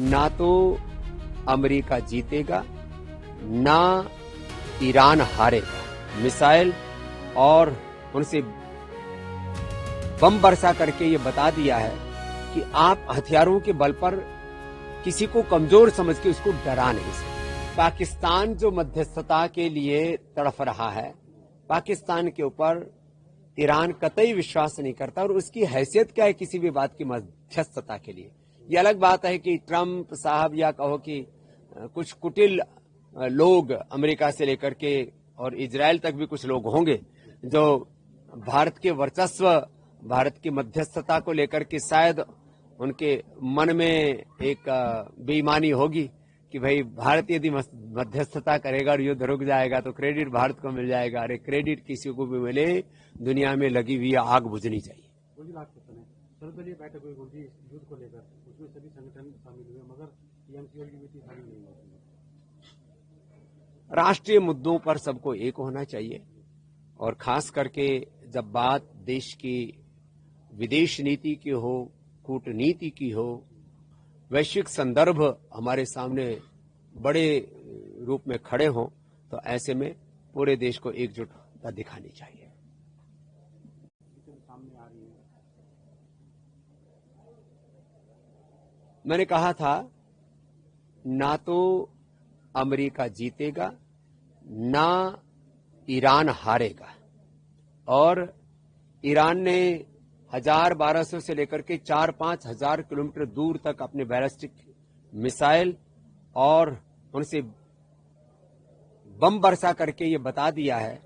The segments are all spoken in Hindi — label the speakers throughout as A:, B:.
A: ना तो अमेरिका जीतेगा ना ईरान हारेगा। मिसाइल और उनसे बम बरसा करके ये बता दिया है कि आप हथियारों के बल पर किसी को कमजोर समझ के उसको डरा नहीं सकते। पाकिस्तान जो मध्यस्थता के लिए तड़फ रहा है, पाकिस्तान के ऊपर ईरान कतई विश्वास नहीं करता और उसकी हैसियत क्या है किसी भी बात की मध्यस्थता के लिए। ये अलग बात है कि ट्रंप साहब या कहो कि कुछ कुटिल लोग अमेरिका से लेकर के और इजराइल तक भी कुछ लोग होंगे जो भारत के वर्चस्व, भारत की मध्यस्थता को लेकर के शायद उनके मन में एक बेईमानी होगी कि भाई भारत यदि मध्यस्थता करेगा और युद्ध रुक जाएगा तो क्रेडिट भारत को मिल जाएगा। अरे क्रेडिट किसी को भी मिले, दुनिया में लगी हुई आग बुझनी चाहिए।
B: सर्वदलीय बैठक हुई गुरुजी युद्ध को लेकर, उसमें सभी संगठन शामिल हुए मगर टीएमसी और यूपीए शामिल नहीं हुआ।
A: राष्ट्रीय मुद्दों पर सबको एक होना चाहिए और खास करके जब बात देश की विदेश नीति की हो, कूटनीति की हो, वैश्विक संदर्भ हमारे सामने बड़े रूप में खड़े हों तो ऐसे में पूरे देश को एकजुटता दिखानी चाहिए। मैंने कहा था ना तो अमेरिका जीतेगा ना ईरान हारेगा और ईरान ने 1200 से लेकर के 4-5 हजार किलोमीटर दूर तक अपने बैलिस्टिक मिसाइल और उनसे बम बरसा करके ये बता दिया है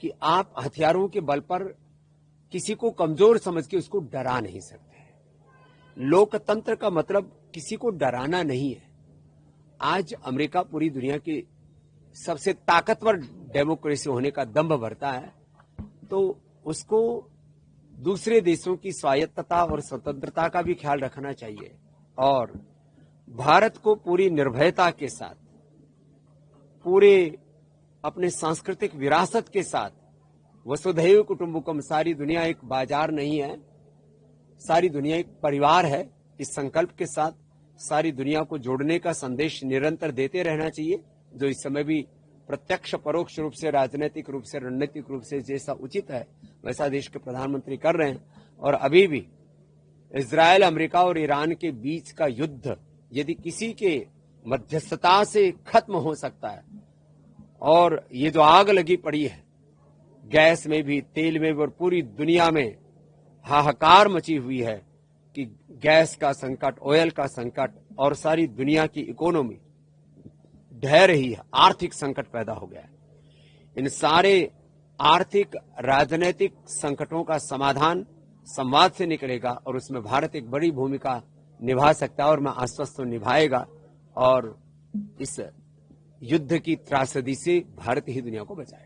A: कि आप हथियारों के बल पर किसी को कमजोर समझ के उसको डरा नहीं सकते। लोकतंत्र का मतलब किसी को डराना नहीं है। आज अमेरिका पूरी दुनिया की सबसे ताकतवर डेमोक्रेसी होने का दंभ भरता है तो उसको दूसरे देशों की स्वायत्तता और स्वतंत्रता का भी ख्याल रखना चाहिए और भारत को पूरी निर्भयता के साथ, पूरे अपने सांस्कृतिक विरासत के साथ, वसुधैव कुटुंबकम, सारी दुनिया एक बाजार नहीं है, सारी दुनिया एक परिवार है, इस संकल्प के साथ सारी दुनिया को जोड़ने का संदेश निरंतर देते रहना चाहिए, जो इस समय भी प्रत्यक्ष परोक्ष रूप से, राजनीतिक रूप से, रणनीतिक रूप से जैसा उचित है वैसा देश के प्रधानमंत्री कर रहे हैं। और अभी भी इजराइल, अमेरिका और ईरान के बीच का युद्ध यदि किसी के मध्यस्थता से खत्म हो सकता है और ये जो आग लगी पड़ी है गैस में भी, तेल में भी और पूरी दुनिया में हाहाकार मची हुई है कि गैस का संकट, ऑयल का संकट और सारी दुनिया की इकोनॉमी ढह रही है, आर्थिक संकट पैदा हो गया है। इन सारे आर्थिक राजनीतिक संकटों का समाधान संवाद से निकलेगा और उसमें भारत एक बड़ी भूमिका निभा सकता है और मैं आश्वस्त हूं निभाएगा और इस युद्ध की त्रासदी से भारत ही दुनिया को बचाएगा।